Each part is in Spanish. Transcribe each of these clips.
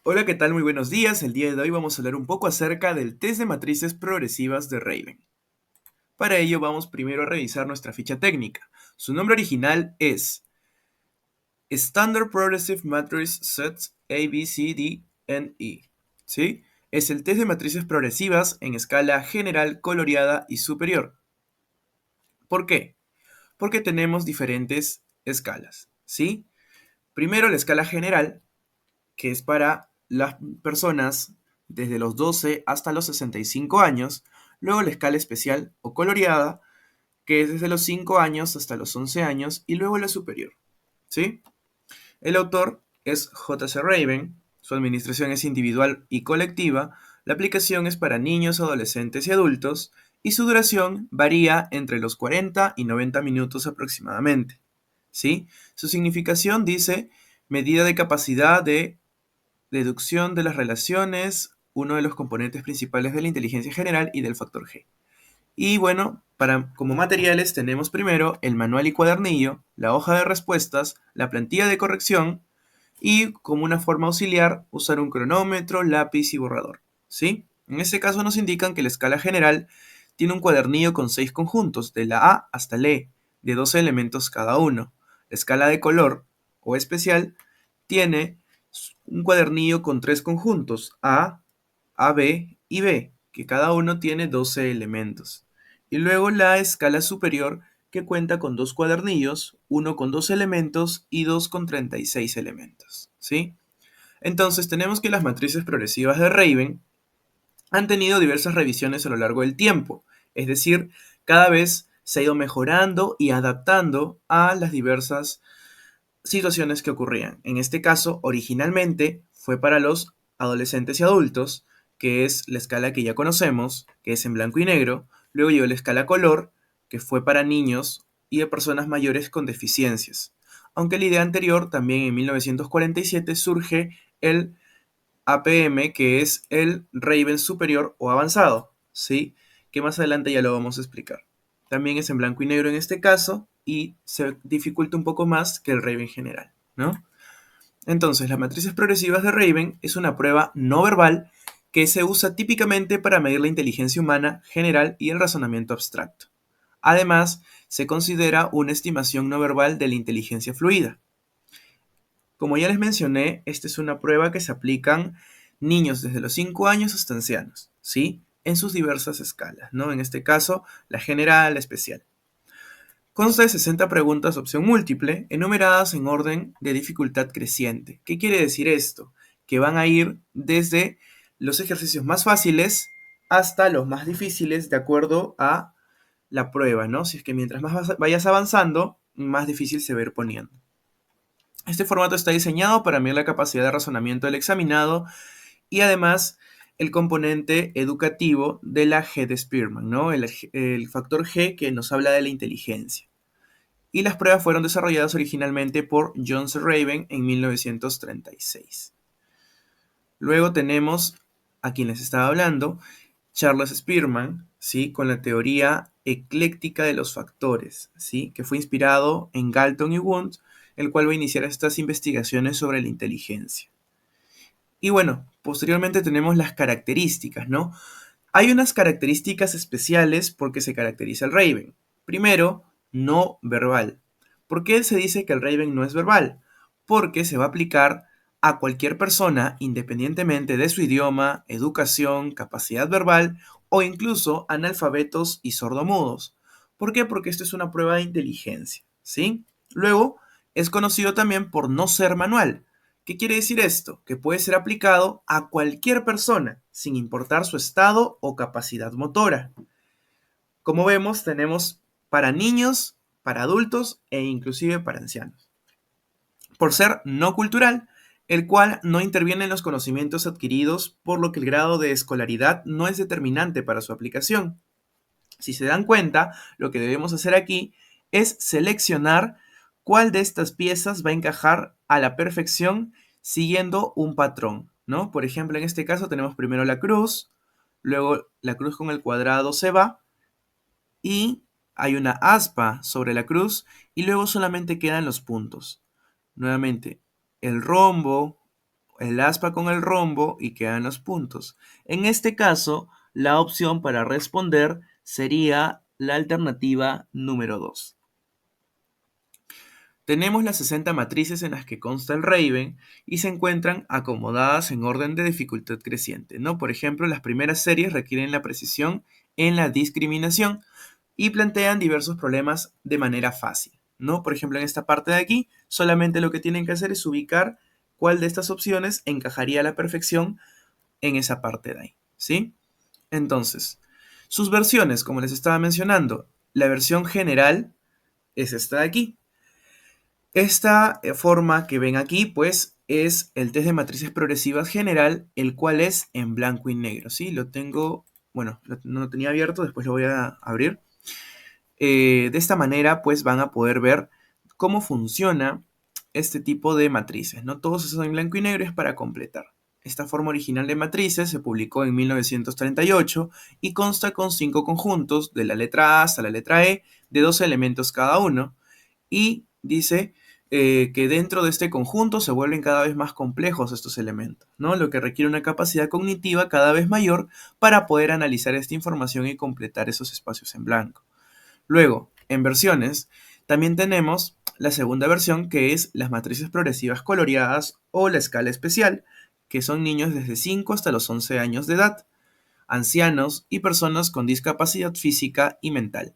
Hola, ¿qué tal? Muy buenos días. El día de hoy vamos a hablar un poco acerca del test de matrices progresivas de Raven. Para ello vamos primero a revisar nuestra ficha técnica. Su nombre original es Standard Progressive Matrix Sets A, B, C, D, and E. ¿Sí? Es el test de matrices progresivas en escala general, coloreada y superior. ¿Por qué? Porque tenemos diferentes escalas. ¿Sí? Primero la escala general, que es para las personas desde los 12 hasta los 65 años, luego la escala especial o coloreada, que es desde los 5 años hasta los 11 años, y luego la superior. ¿Sí? El autor es J.C. Raven, su administración es individual y colectiva, la aplicación es para niños, adolescentes y adultos, y su duración varía entre los 40 y 90 minutos aproximadamente. ¿Sí? Su significación dice medida de capacidad de deducción de las relaciones, uno de los componentes principales de la inteligencia general y del factor G. Y bueno, como materiales tenemos primero el manual y cuadernillo, la hoja de respuestas, la plantilla de corrección y como una forma auxiliar usar un cronómetro, lápiz y borrador. ¿Sí? En este caso nos indican que la escala general tiene un cuadernillo con 6 conjuntos, de la A hasta la E, de 12 elementos cada uno. La escala de color o especial tiene un cuadernillo con 3 conjuntos, A, B y B, que cada uno tiene 12 elementos. Y luego la escala superior, que cuenta con 2 cuadernillos, uno con 2 elementos y 2 con 36 elementos. ¿Sí? Entonces tenemos que las matrices progresivas de Raven han tenido diversas revisiones a lo largo del tiempo, es decir, cada vez se ha ido mejorando y adaptando a las diversas situaciones que ocurrían. En este caso, originalmente fue para los adolescentes y adultos, que es la escala que ya conocemos, que es en blanco y negro. Luego llegó la escala color, que fue para niños y de personas mayores con deficiencias. Aunque la idea anterior, también en 1947, surge el APM, que es el Raven superior o avanzado, ¿sí? Que más adelante ya lo vamos a explicar. También es en blanco y negro en este caso y se dificulta un poco más que el Raven general, ¿no? Entonces, las matrices progresivas de Raven es una prueba no verbal que se usa típicamente para medir la inteligencia humana general y el razonamiento abstracto. Además, se considera una estimación no verbal de la inteligencia fluida. Como ya les mencioné, esta es una prueba que se aplican niños desde los 5 años hasta ancianos, ¿sí? En sus diversas escalas, ¿no? En este caso, la general, la especial. Consta de 60 preguntas opción múltiple, enumeradas en orden de dificultad creciente. ¿Qué quiere decir esto? Que van a ir desde los ejercicios más fáciles hasta los más difíciles de acuerdo a la prueba, ¿no? Si es que mientras más vayas avanzando, más difícil se va a ir poniendo. Este formato está diseñado para medir la capacidad de razonamiento del examinado y además el componente educativo de la G de Spearman, ¿no? El factor G que nos habla de la inteligencia. Y las pruebas fueron desarrolladas originalmente por John C. Raven en 1936. Luego tenemos a quien les estaba hablando, Charles Spearman, ¿sí? Con la teoría ecléctica de los factores, ¿sí? Que fue inspirado en Galton y Wundt, el cual va a iniciar estas investigaciones sobre la inteligencia. Y bueno, posteriormente tenemos las características, ¿no? Hay unas características especiales porque se caracteriza el Raven. Primero, no verbal. ¿Por qué se dice que el Raven no es verbal? Porque se va a aplicar a cualquier persona independientemente de su idioma, educación, capacidad verbal o incluso analfabetos y sordomudos. ¿Por qué? Porque esto es una prueba de inteligencia, ¿sí? Luego, es conocido también por no ser manual. ¿Qué quiere decir esto? Que puede ser aplicado a cualquier persona, sin importar su estado o capacidad motora. Como vemos, tenemos para niños, para adultos e inclusive para ancianos. Por ser no cultural, el cual no interviene en los conocimientos adquiridos, por lo que el grado de escolaridad no es determinante para su aplicación. Si se dan cuenta, lo que debemos hacer aquí es seleccionar cuál de estas piezas va a encajar a la perfección siguiendo un patrón, ¿no? Por ejemplo, en este caso tenemos primero la cruz, luego la cruz con el cuadrado se va y hay una aspa sobre la cruz y luego solamente quedan los puntos. Nuevamente, el rombo el aspa con el rombo y quedan los puntos. En este caso, la opción para responder sería la alternativa número 2. Tenemos las 60 matrices en las que consta el Raven y se encuentran acomodadas en orden de dificultad creciente, ¿no? Por ejemplo, las primeras series requieren la precisión en la discriminación y plantean diversos problemas de manera fácil, ¿no? Por ejemplo, en esta parte de aquí, solamente lo que tienen que hacer es ubicar cuál de estas opciones encajaría a la perfección en esa parte de ahí, ¿sí? Entonces, sus versiones, como les estaba mencionando, la versión general es esta de aquí. Esta forma que ven aquí, pues, es el test de matrices progresivas general, el cual es en blanco y negro, ¿sí? Lo tengo, bueno, no lo tenía abierto, después lo voy a abrir. De esta manera, pues, van a poder ver cómo funciona este tipo de matrices, ¿no? Todos esos en blanco y negro es para completar. Esta forma original de matrices se publicó en 1938 y consta con 5 conjuntos, de la letra A hasta la letra E, de 12 elementos cada uno, y dice que dentro de este conjunto se vuelven cada vez más complejos estos elementos, ¿no? Lo que requiere una capacidad cognitiva cada vez mayor para poder analizar esta información y completar esos espacios en blanco. Luego, en versiones, también tenemos la segunda versión, que es las matrices progresivas coloreadas o la escala especial, que son niños desde 5 hasta los 11 años de edad, ancianos y personas con discapacidad física y mental,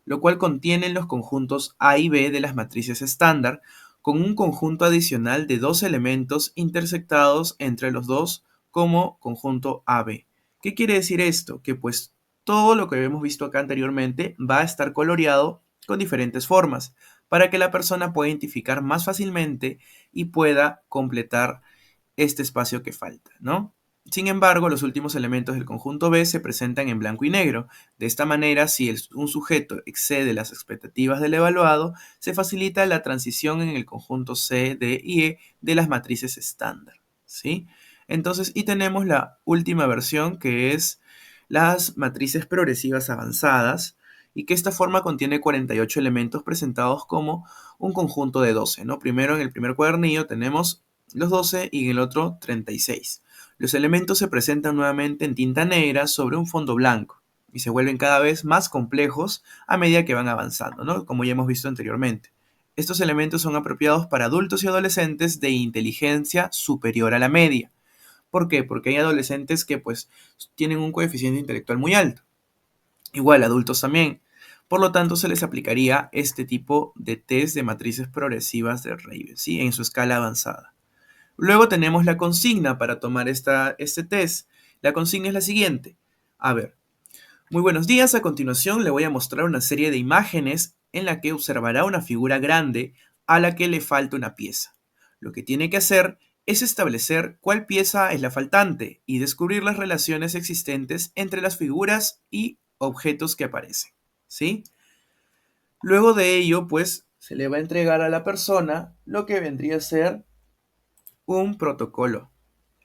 lo cual contiene los conjuntos A y B de las matrices estándar, con un conjunto adicional de dos elementos intersectados entre los dos como conjunto AB. ¿Qué quiere decir esto? Que pues todo lo que hemos visto acá anteriormente va a estar coloreado con diferentes formas para que la persona pueda identificar más fácilmente y pueda completar este espacio que falta, ¿no? Sin embargo, los últimos elementos del conjunto B se presentan en blanco y negro. De esta manera, si un sujeto excede las expectativas del evaluado, se facilita la transición en el conjunto C, D y E de las matrices estándar, ¿sí? Entonces, y tenemos la última versión, que es las matrices progresivas avanzadas, y que esta forma contiene 48 elementos presentados como un conjunto de 12, ¿no? Primero, en el primer cuadernillo tenemos los 12 y en el otro 36. Los elementos se presentan nuevamente en tinta negra sobre un fondo blanco y se vuelven cada vez más complejos a medida que van avanzando, ¿no? Como ya hemos visto anteriormente. Estos elementos son apropiados para adultos y adolescentes de inteligencia superior a la media. ¿Por qué? Porque hay adolescentes que pues tienen un coeficiente intelectual muy alto. Igual adultos también. Por lo tanto, se les aplicaría este tipo de test de matrices progresivas de Raven, ¿sí? En su escala avanzada. Luego tenemos la consigna para tomar este test. La consigna es la siguiente. A ver, muy buenos días. A continuación le voy a mostrar una serie de imágenes en la que observará una figura grande a la que le falta una pieza. Lo que tiene que hacer es establecer cuál pieza es la faltante y descubrir las relaciones existentes entre las figuras y objetos que aparecen, ¿sí? Luego de ello, pues, se le va a entregar a la persona lo que vendría a ser un protocolo.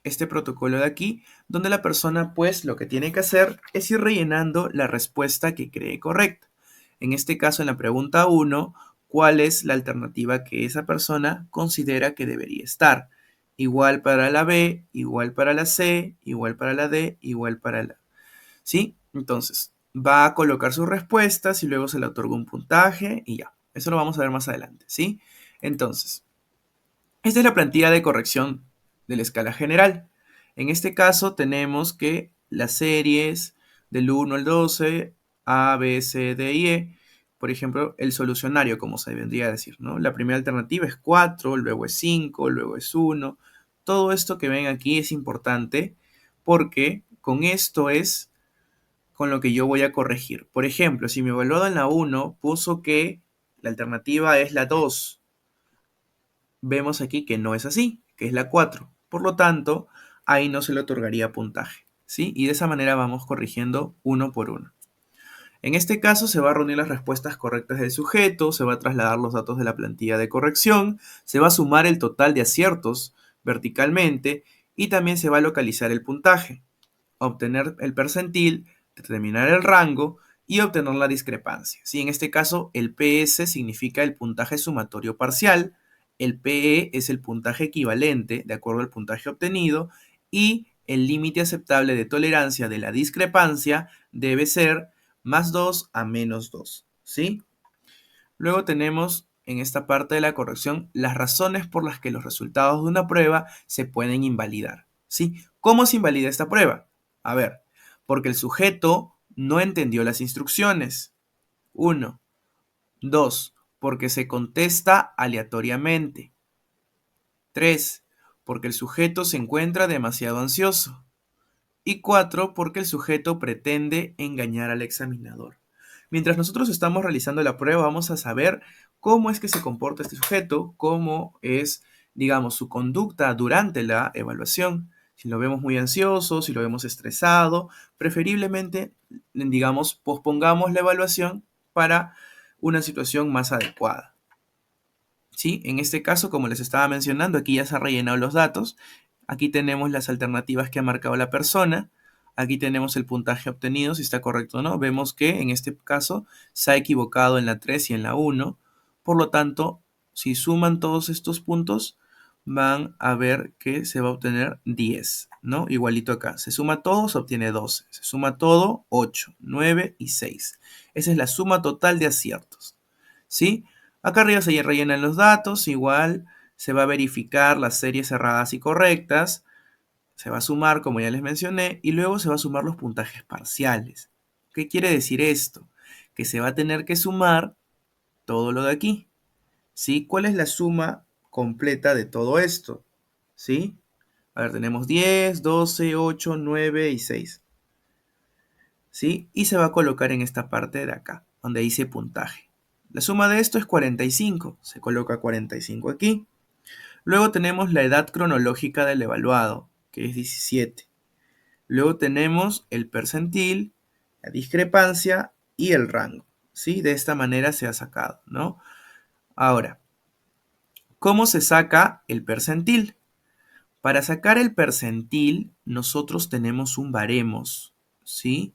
Este protocolo de aquí, donde la persona pues lo que tiene que hacer es ir rellenando la respuesta que cree correcta. En este caso, en la pregunta 1, ¿cuál es la alternativa que esa persona considera que debería estar? Igual para la B, igual para la C, igual para la D, igual para la... ¿Sí? Entonces, va a colocar sus respuestas y luego se le otorga un puntaje y ya. Eso lo vamos a ver más adelante, ¿sí? Entonces, esta es la plantilla de corrección de la escala general. En este caso tenemos que las series del 1 al 12, A, B, C, D y E, por ejemplo, el solucionario, como se vendría a decir, ¿no? La primera alternativa es 4, luego es 5, luego es 1. Todo esto que ven aquí es importante porque con esto es con lo que yo voy a corregir. Por ejemplo, si mi evaluado en la 1 puso que la alternativa es la 2, vemos aquí que no es así, que es la 4. Por lo tanto, ahí no se le otorgaría puntaje, ¿sí? Y de esa manera vamos corrigiendo uno por uno. En este caso se va a reunir las respuestas correctas del sujeto, se va a trasladar los datos de la plantilla de corrección, se va a sumar el total de aciertos verticalmente y también se va a localizar el puntaje, obtener el percentil, determinar el rango y obtener la discrepancia. ¿Sí? En este caso, el PS significa el puntaje sumatorio parcial, el PE es el puntaje equivalente de acuerdo al puntaje obtenido y el límite aceptable de tolerancia de la discrepancia debe ser más 2 a menos 2, ¿sí? Luego tenemos en esta parte de la corrección las razones por las que los resultados de una prueba se pueden invalidar, ¿sí? ¿Cómo se invalida esta prueba? A ver, porque el sujeto no entendió las instrucciones. 1. 2. Porque se contesta aleatoriamente. 3. Porque el sujeto se encuentra demasiado ansioso. Y 4. Porque el sujeto pretende engañar al examinador. Mientras nosotros estamos realizando la prueba, vamos a saber cómo es que se comporta este sujeto, cómo es, digamos, su conducta durante la evaluación. Si lo vemos muy ansioso, si lo vemos estresado, preferiblemente, digamos, pospongamos la evaluación para una situación más adecuada. ¿Sí? En este caso, como les estaba mencionando, aquí ya se han rellenado los datos. Aquí tenemos las alternativas que ha marcado la persona. Aquí tenemos el puntaje obtenido, si está correcto o no. Vemos que en este caso se ha equivocado en la 3 y en la 1. Por lo tanto, si suman todos estos puntos, van a ver que se va a obtener 10, ¿no? Igualito acá. Se suma todo, se obtiene 12. Se suma todo, 8, 9 y 6. Esa es la suma total de aciertos, ¿sí? Acá arriba se rellenan los datos, igual se va a verificar las series cerradas y correctas, se va a sumar, como ya les mencioné, y luego se va a sumar los puntajes parciales. ¿Qué quiere decir esto? Que se va a tener que sumar todo lo de aquí, ¿sí? ¿Cuál es la suma completa de todo esto? ¿Sí? A ver, tenemos 10, 12, 8, 9 y 6. ¿Sí? Y se va a colocar en esta parte de acá, donde dice puntaje. La suma de esto es 45, se coloca 45 aquí. Luego tenemos la edad cronológica del evaluado, que es 17. Luego tenemos el percentil, la discrepancia y el rango, ¿sí? De esta manera se ha sacado, ¿no? Ahora, ¿cómo se saca el percentil? Para sacar el percentil, nosotros tenemos un baremos, ¿sí?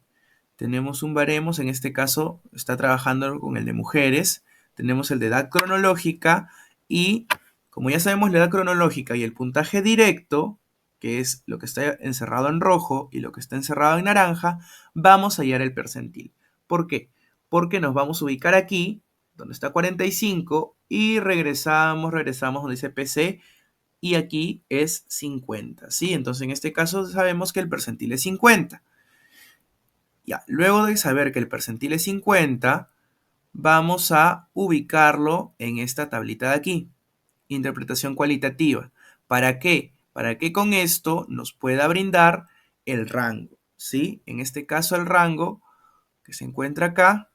Tenemos un baremos, en este caso está trabajando con el de mujeres, tenemos el de edad cronológica y como ya sabemos la edad cronológica y el puntaje directo, que es lo que está encerrado en rojo y lo que está encerrado en naranja, vamos a hallar el percentil. ¿Por qué? Porque nos vamos a ubicar aquí, donde está 45, y regresamos donde dice PC, y aquí es 50, ¿sí? Entonces en este caso sabemos que el percentil es 50. Ya, luego de saber que el percentil es 50, vamos a ubicarlo en esta tablita de aquí. Interpretación cualitativa. ¿Para qué? Para que con esto nos pueda brindar el rango, ¿sí? En este caso el rango que se encuentra acá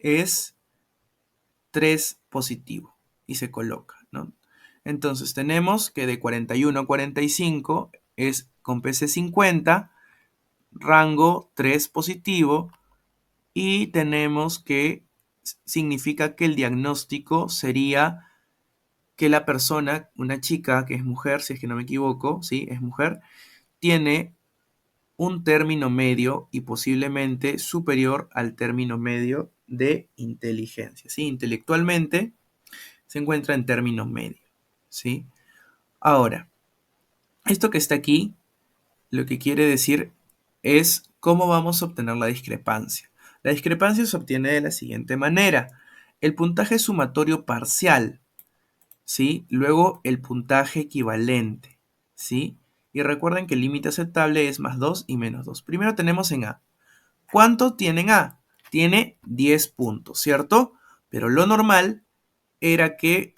es 3 positivo y se coloca, ¿no? Entonces tenemos que de 41 a 45 es con PC 50, rango 3 positivo, y tenemos que significa que el diagnóstico sería que la persona, una chica que es mujer, si es que no me equivoco, sí, es mujer, tiene un término medio y posiblemente superior al término medio de inteligencia, ¿sí? Intelectualmente se encuentra en término medio, ¿sí? Ahora, esto que está aquí, lo que quiere decir es cómo vamos a obtener la discrepancia. La discrepancia se obtiene de la siguiente manera. El puntaje sumatorio parcial, ¿sí? Luego el puntaje equivalente, ¿sí? Y recuerden que el límite aceptable es más 2 y menos 2. Primero tenemos en A. ¿Cuánto tiene en A? Tiene 10 puntos, ¿cierto? Pero lo normal era que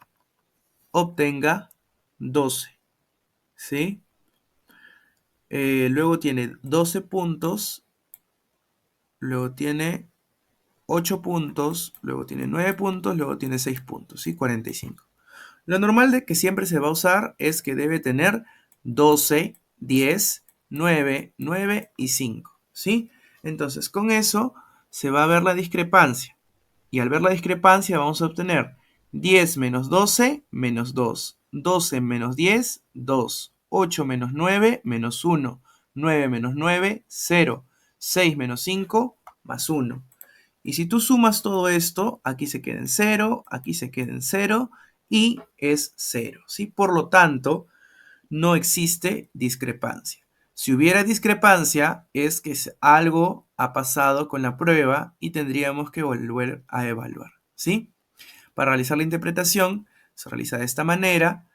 obtenga 12, ¿sí? Luego tiene 12 puntos, luego tiene 8 puntos, luego tiene 9 puntos, luego tiene 6 puntos, ¿sí? 45. Lo normal de que siempre se va a usar es que debe tener 12, 10, 9, 9 y 5, ¿sí? Entonces, con eso se va a ver la discrepancia. Y al ver la discrepancia vamos a obtener 10 menos 12, menos 2. 12 menos 10, 2. 8 menos 9, menos 1. 9 menos 9, 0. 6 menos 5, más 1. Y si tú sumas todo esto, aquí se queda en 0, aquí se queda en 0 y es 0, ¿sí? Por lo tanto, no existe discrepancia. Si hubiera discrepancia, es que algo ha pasado con la prueba y tendríamos que volver a evaluar, ¿sí? Para realizar la interpretación, se realiza de esta manera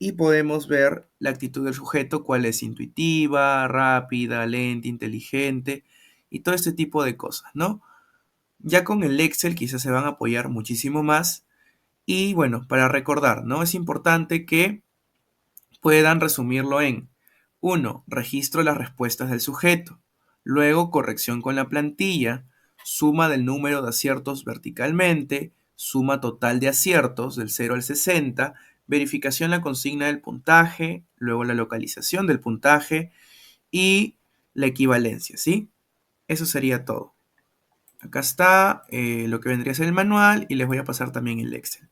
y podemos ver la actitud del sujeto, cuál es intuitiva, rápida, lenta, inteligente y todo este tipo de cosas, ¿no? Ya con el Excel quizás se van a apoyar muchísimo más y bueno, para recordar, ¿no? Es importante que puedan resumirlo en uno, registro de las respuestas del sujeto, luego corrección con la plantilla, suma del número de aciertos verticalmente, suma total de aciertos del 0 al 60, verificación la consigna del puntaje, luego la localización del puntaje y la equivalencia, ¿sí? Eso sería todo. Acá está lo que vendría a ser el manual y les voy a pasar también el Excel.